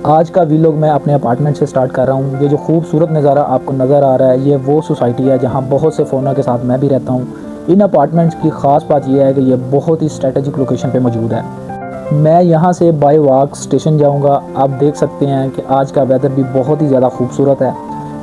आज का वीलॉग मैं अपने अपार्टमेंट से स्टार्ट कर रहा हूँ। ये जो खूबसूरत नज़ारा आपको नज़र आ रहा है, ये वो सोसाइटी है जहाँ बहुत से फ़ोनर के साथ मैं भी रहता हूँ। इन अपार्टमेंट्स की ख़ास बात यह है कि ये बहुत ही स्ट्रेटेजिक लोकेशन पे मौजूद है। मैं यहाँ से बाय वॉक स्टेशन जाऊँगा। आप देख सकते हैं कि आज का वेदर भी बहुत ही ज़्यादा खूबसूरत है।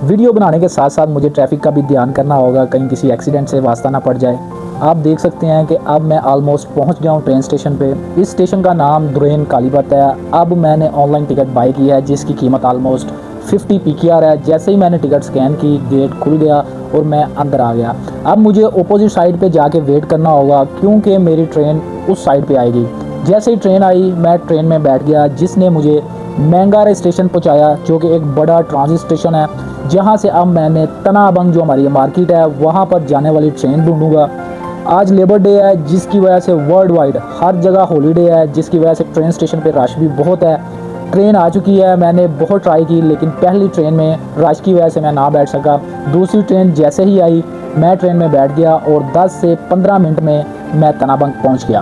वीडियो बनाने के साथ साथ मुझे ट्रैफिक का भी ध्यान करना होगा, कहीं किसी एक्सीडेंट से वास्ता ना पड़ जाए। आप देख सकते हैं कि अब मैं ऑलमोस्ट पहुंच गया हूं ट्रेन स्टेशन पे। इस स्टेशन का नाम दुरेन कालीपत है। अब मैंने ऑनलाइन टिकट बाय की है जिसकी कीमत ऑलमोस्ट 50 PKR है। जैसे ही मैंने टिकट स्कैन की, गेट खुल गया और मैं अंदर आ गया। अब मुझे अपोजिट साइड पे जाके वेट करना होगा क्योंकि मेरी ट्रेन उस साइड पे आएगी। जैसे ही ट्रेन आई, मैं ट्रेन में बैठ गया, जिसने मुझे मैंगारा स्टेशन पहुँचाया, जो कि एक बड़ा ट्रांजिट स्टेशन है, जहाँ से अब मैंने तनाबंग जो हमारी मार्केट है वहाँ पर जाने वाली ट्रेन ढूंढूंगा। आज लेबर डे है जिसकी वजह से वर्ल्ड वाइड हर जगह हॉलीडे है, जिसकी वजह से ट्रेन स्टेशन पे रश भी बहुत है। ट्रेन आ चुकी है, मैंने बहुत ट्राई की लेकिन पहली ट्रेन में रश की वजह से मैं ना बैठ सका। दूसरी ट्रेन जैसे ही आई, मैं ट्रेन में बैठ गया और 10 से 15 मिनट में मैं तनाबंग पहुंच गया।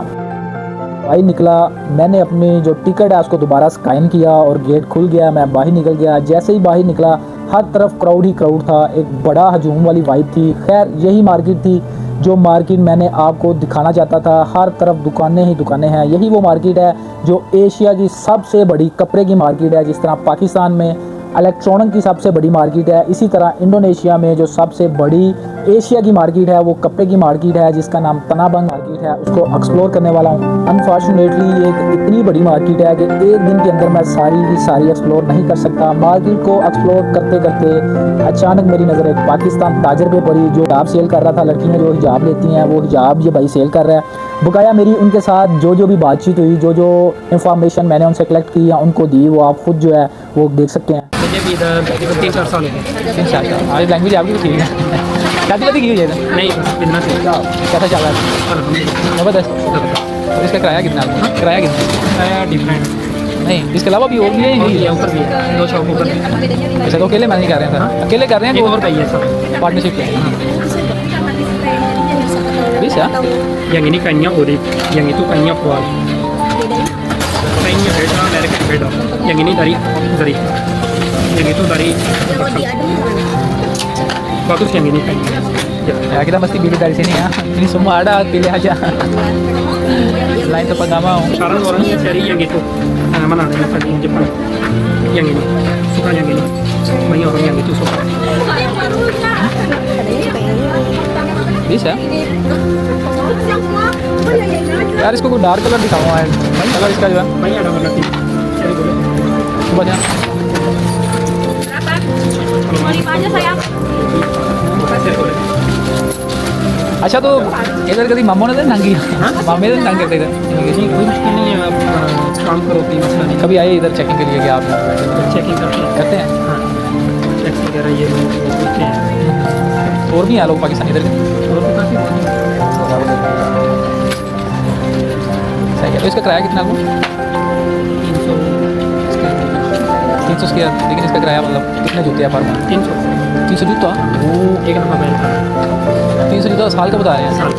भाई निकला, मैंने अपनी जो टिकट है उसको दोबारा स्कैन किया और गेट खुल गया। मैं बाहर निकल गया। जैसे ही बाहर निकला, हर तरफ क्राउड ही क्राउड था। एक बड़ा हजूम वाली वाइब थी। खैर यही मार्केट थी जो मार्केट मैंने आपको दिखाना चाहता था। हर तरफ दुकानें ही दुकानें हैं। यही वो मार्केट है जो एशिया की सबसे बड़ी कपड़े की मार्केट है। जिस तरह पाकिस्तान में इलेक्ट्रॉनिक की सबसे बड़ी मार्केट है, इसी तरह इंडोनेशिया में जो सबसे बड़ी एशिया की मार्केट है वो कपड़े की मार्केट है जिसका नाम तनाबंग मार्केट है। उसको एक्सप्लोर करने वाला हूँ। अनफॉर्चुनेटली ये एक इतनी बड़ी मार्केट है कि एक दिन के अंदर मैं सारी की सारी एक्सप्लोर नहीं कर सकता। मार्केट को एक्सप्लोर करते करते अचानक मेरी नज़र एक पाकिस्तान ताजर पे पड़ी जो हिजाब सेल कर रहा था। लड़कियाँ जो हिजाब लेती हैं वो हिजाब ये भाई सेल कर रहा है। बकाया मेरी उनके साथ जो भी बातचीत हुई, जो इन्फॉर्मेशन मैंने उनसे कलेक्ट की या उनको दी, वो आप खुद जो है वो देख सकते हैं। मुझे भी इधर तकरीबन 3-4 साल हो गए। 3 साल का हमारी लैंग्वेज आपकी भी ठीक है। शादी की हुई है ना? नहीं, बस इतना से कैसा चल रहा है? ज़बरदस्त। और इसका किराया कितना है? किराया कितना? डिफरेंट नहीं, इसके अलावा भी और भी है? ये ऊपर भी है, 2 शॉप ऊपर भी है। ऐसा तो अकेले मैं नहीं कर रहे हैं, अकेले कर रहे हैं एक कि और भाई है सब पार्टनरशिप पे? Bisa? Yang ini kainnya orif, yang itu kainnya voile. Kainnya beda, mereknya beda. Yang ini dari Zarika, yang itu dari bagus yang ini kainnya. Ya kita mesti pilih dari sini ya. Ini semua ada, pilih aja. Lain tempat nggak mau. Sekarang orangnya cari yang itu. Mana ada yang paling Jepang? Yang ini, suka yang ini. Banyak orang yang itu suka. Bisa? यार इसको कोई dark colour दिखाऊँ यार, colour इसका जो है Banyak ada warna pink. Cari boleh. coba ya। aja sayang. Cari boleh. अच्छा तो इधर कभी मामू ने नंगी मामे ने नंगे थे इधर ini ya काम करो कि मसला नहीं। कभी आए इधर चेकिंग के लिए कि आप चेकिंग करते हैं? हाँ, टैक्स वगैरह ये लोग पूछते हैं। और भी हैं लोग पाकिस्तानी इधर के? और भी काफ़ी सही है। तो इसका किराया कितना आपको? 300 स्क्वायर। लेकिन इसका किराया मतलब कितने जूते हैं पर मंथ? 300 जूता? वो एक नफा बैल 300 जूता साल का बता रहे हैं? साल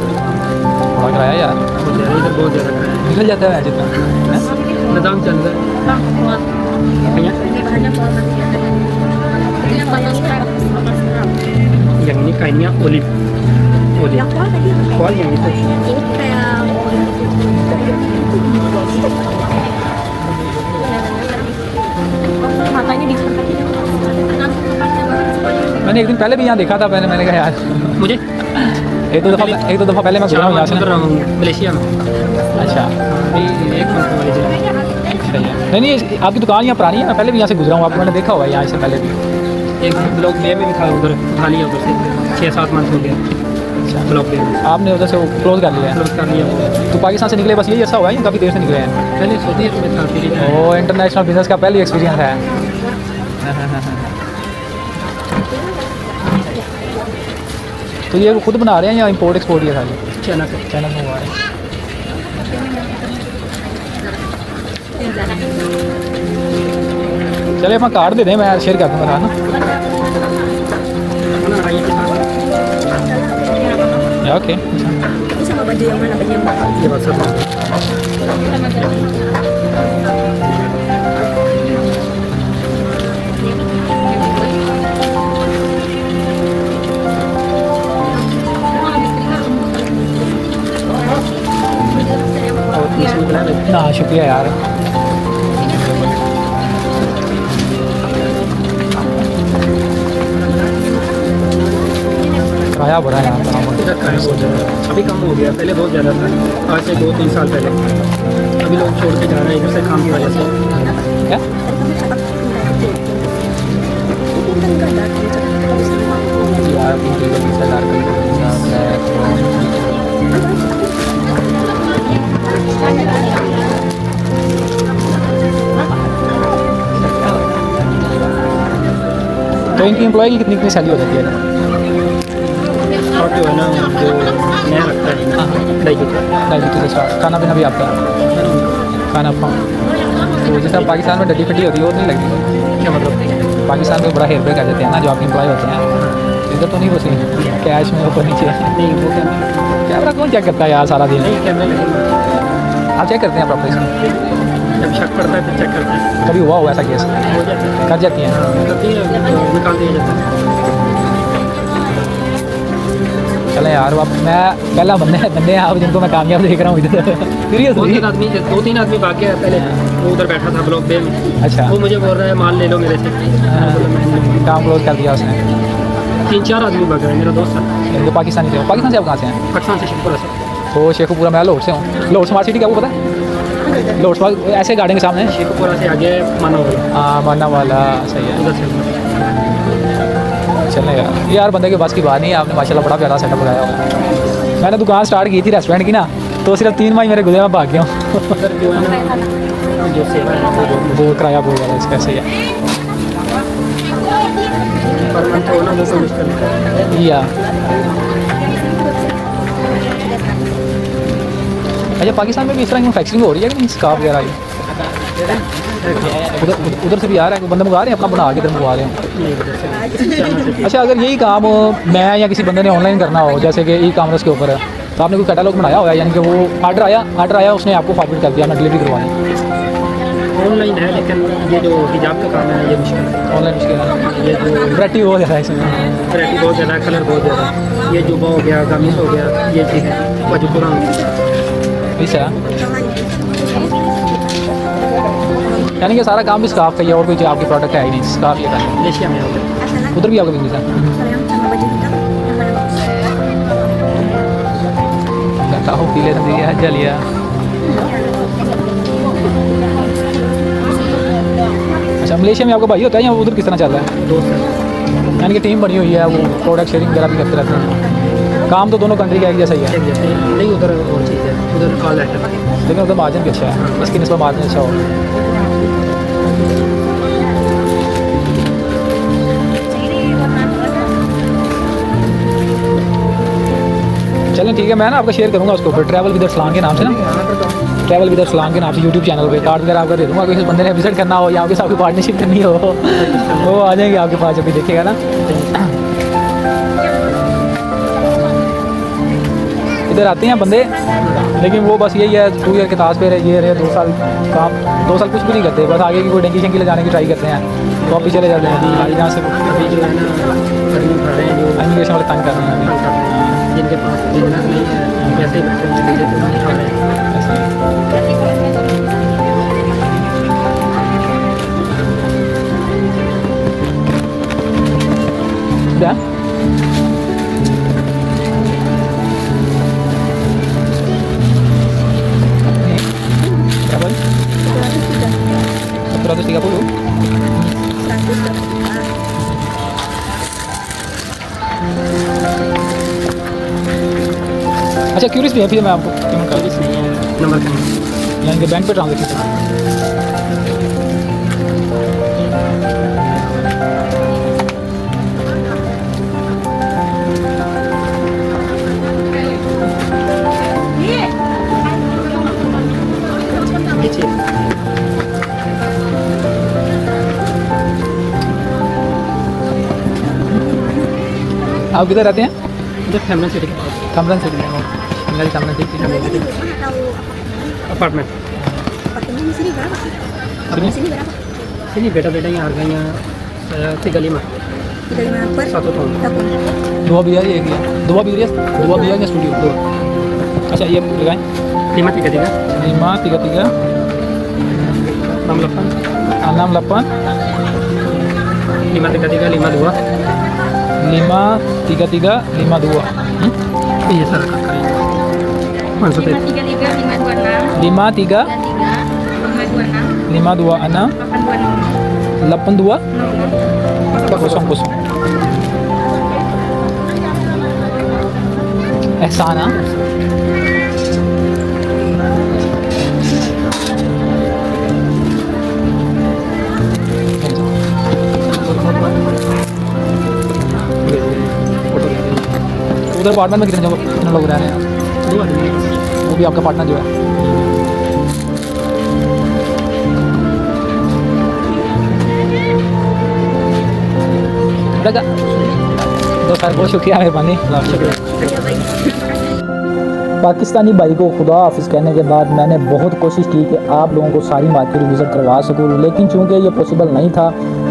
बड़ा किराया यार, इधर बहुत ज़्यादा है। निकल जाता है जितना है? निदाम चल रहा है। yang ini kainnya olive. Yang kual tadi apa? Kual yang itu. Ini kayak matanya di मैंने एक दिन पहले भी यहाँ देखा था। मैंने कहा यार मुझे एक दो दफ़ा पहले मैं सुना हूँ यहाँ से कर ना। रहा हूँ मलेशिया में। अच्छा एक मंथ वाले दिन सही है। नहीं आपकी दुकान यहाँ पुरानी है, मैं पहले भी यहाँ से गुजरा हूँ। आपको मैंने देखा हुआ है यहाँ से पहले भी। एक ब्लॉक बे में भी था, उधर उठा लिया उधर से 6-7 मंथ हो गया। अच्छा ब्लॉक बे में आपने उधर से वो क्लोज कर लिया है? क्लोज कर लिया। तो पाकिस्तान से निकले बस यही ऐसा हुआ है या काफ़ी देर से निकले हैं? पहले सऊदी अरब में था, फिर ओ इंटरनेशनल बिजनेस का पहले एक्सपीरियंस है। तो ये वो खुद बना रहे हैं या इंपोर्ट एक्सपोर्ट ही है सारी? चाइना से। चाइना में हुआ है। चलिए अपना कार्ड दे दें, मैं शेयर कर दूँगा ना। या okay Ini sama baju yang mana? Baju yang mana? ये बात सब किराया बड़ा है यहाँ पर। इधर किराया बहुत ज़्यादा है। अभी कम हो गया, पहले बहुत ज़्यादा था, आज से 2-3 साल पहले। अभी लोग छोड़ के जा रहे हैं इधर से काम की वजह से। क्या यार अपनी जगह पीछे डाल कर तो इनकी एम्प्लॉय की कितनी सैलरी हो जाती है? और जो है ना, जो नया रखता है दही की से स्टार्ट खाना पीना भी आपका खाना तो जैसे अब पाकिस्तान में डटी फटी होती है वो नहीं लगती? क्या मतलब? पाकिस्तान में बड़ा हेयर बैग आ जाते हैं ना जो आपके एम्प्लॉय होते हैं, इधर तो नहीं बस कैश में ऊपर नीचे। नहीं वो कैमरा कौन चेक करता है यार सारा दिन? नहीं कैमरे लगे, आप चेक करते हैं प्रॉपर इसमें? जब शक पड़ता है फिर चेक करते हैं। कभी हुआ ऐसा केस? हो जाता है, कर जाती हैं? करती है, निकाल दिया जाता है। चले यार अब मैं पहला बंदे हैं आप जिनको मैं कामयाब देख रहा हूँ इधर सीरियसली। 2-3 आदमी भागे हैं पहले। वो उधर बैठा था ब्लॉक बे में, अच्छा वो मुझे बोल रहा है माल ले लो मेरे से। काम क्लोज कर दिया उसने। 3-4 आदमी भाग रहे हैं, मेरा दोस्त है जो पाकिस्तानी थे, पाकिस्तान से आप कहाँ से हैं? पाकिस्तान से शिवपुरा से। तो शेखुपुरा मैं लाहौर से हूँ। लाहौर स्मार्ट सिटी क्या वो पता है? लाहौर स्मार्ट ऐसे गार्डन के सामने है। शिवपुरा से आगे माना वाला, हाँ माना वाला सही है। उधर से। चलें यार बंदे के बस की बात नहीं है, आपने माशाल्लाह बड़ा प्यारा सेटअप लगाया हुआ है। मैंने दुकान स्टार्ट की थी रेस्टोरेंट की ना, तो सिर्फ 3 महीने मेरे गुजरे में भाग गया हूँ। उधर जो है ना, जो सेवा है वो किराया बहुत ज़्यादा इसका सही है। पर मंथ हो ना वो कोई मुश्किल नहीं। या अच्छा पाकिस्तान में भी इस तरह की मैन्युफैक्चरिंग हो रही है कि नहीं? स्कार्फ वगैरह की उधर से भी आ रहा है, बंदे मंगा रहे हैं अपना बना के इधर मंगवा रहे हैं। अच्छा अगर यही काम मैं या किसी बंदे ने ऑनलाइन करना हो, जैसे कि ई कॉमर्स के ऊपर है, तो आपने कोई कैटलॉग बनाया हुआ है, यानी कि वो ऑर्डर आया उसने आपको फॉरवर्ड कर दिया, मैं डिलीवरी करवानी ऑनलाइन है, लेकिन ये जो हिजाब का काम है ये मुश्किल है। ऑनलाइन मुश्किल है? ये जो वैरायटी बहुत ज़्यादा है इसमें। वैरायटी बहुत ज़्यादा है, कलर बहुत ज़्यादा है। ये जुबा हो गया, कमीज हो गया, ये चीज़ है वजूपुरा में। ऐसा यानी कि सारा काम भी स्कार्फ का ही है और कोई आपकी प्रोडक्ट है ही नहीं, स्कार्फ ये का है। मलेशिया में होगा। उधर भी आपका बिजनेस है? बताओ पीले दिया जलिया। अच्छा मलेशिया में आपका भाई होता है या उधर किस तरह चल रहा है? दोस्त है, यानी कि टीम बनी हुई है, वो प्रोडक्ट शेयरिंग वगैरह भी करते रहते हैं। काम तो दोनों कंट्री का एक जैसा ही है, एक जैसे नहीं। उधर और चीज़ है, उधर कॉल लेटर है। लेकिन उधर मार्जिन भी अच्छा है, इसकी निस्बत मार्जिन अच्छा हो। चलें ठीक है, मैं ना आपका शेयर करूँगा उसके ऊपर, ट्रैवल विद सलांग के नाम से ना, ट्रैवल विद सलांग के नाम से यूट्यूब चैनल पे कार्ड वगैरह आपका दे दूँगा। किसी बंदे ने विजिट करना हो या आपके साथ कोई पार्टनरशिप करनी हो वो आ जाएंगे आपके पास जब भी देखेगा ना। इधर आते हैं बंदे, लेकिन वो बस यही है 2 ईयर के ताश पे रहे, ये रहे 2 साल काम, 2 साल कुछ भी नहीं करते, बस आगे की कोई डेंकी शेंकी ले जाने की ट्राई करते हैं तो आप भी चले जाते हैं। यहाँ से अभी जो है ना गर्मी उठा रहे हैं, जो इमिग्रेशन वाले तंग कर रहे हैं काम कर रहे हैं, जिनके पास बिजनेस नहीं है वैसे ही बैठे हैं, लीजिए तो उठा रहे हैं। क्या बोल 130. अच्छा क्यूरियस भी है, फिर मैं आपको पेमेंट कर सर्विस नहीं है, नंबर का नहीं। यानी कि बैंक पे ट्रांजेक्शन। नीचे आप किधर रहते हैं? इधर फैमिली सिटी के पास थमरन सिटी में। मेरी थमरन सिटी में। Apartment. Apartemen di sini berapa? Sini? Di sini berapa? Ini beda-beda yang harganya 35 35 per satu tahun. tahun. 2 beer एक है, 2 बियर या स्टूडियो 2। अच्छा ये लगाएं 533 533 68 68 533 52 52 5 2. Iya salah kakak. Maksudnya 533 526 5 3 526 5 2 6 826 82 00. एहसान हाँ? उधर अपार्टमेंट में कितने लोग रह रहे हैं? 2 आदमी वो भी आपका पार्टनर जो है? लगा तो सर बहुत शुक्रिया मेहरबानी। पाकिस्तानी भाई को खुदा हाफिज़ कहने के बाद मैंने बहुत कोशिश की कि आप लोगों को सारी मार्केट विज़िट करवा सकूँ, लेकिन चूंकि ये पॉसिबल नहीं था,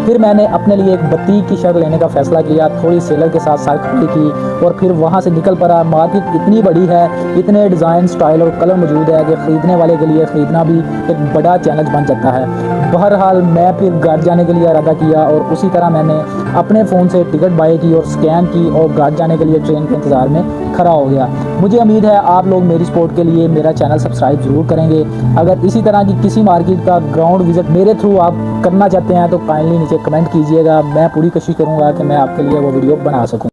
फिर मैंने अपने लिए एक बतीक की शर्ट लेने का फ़ैसला किया। थोड़ी सेलर के साथ साथ खड़ी की और फिर वहाँ से निकल पड़ा। मार्केट इतनी बड़ी है, इतने डिज़ाइन, स्टाइल और कलर मौजूद है कि ख़रीदने वाले के लिए ख़रीदना भी एक बड़ा चैलेंज बन जाता है। बहरहाल मैं फिर घर जाने के लिए इरादा किया और उसी तरह मैंने अपने फ़ोन से टिकट बाई की और स्कैन की और घर जाने के लिए ट्रेन के इंतज़ार में खड़ा हो गया। मुझे उम्मीद है आप लोग मेरी सपोर्ट के लिए मेरा चैनल सब्सक्राइब ज़रूर करेंगे। अगर इसी तरह की किसी मार्केट का ग्राउंड विज़िट मेरे थ्रू आप करना चाहते हैं तो काइंडली नीचे कमेंट कीजिएगा। मैं पूरी कोशिश करूँगा कि मैं आपके लिए वो वीडियो बना सकूँ।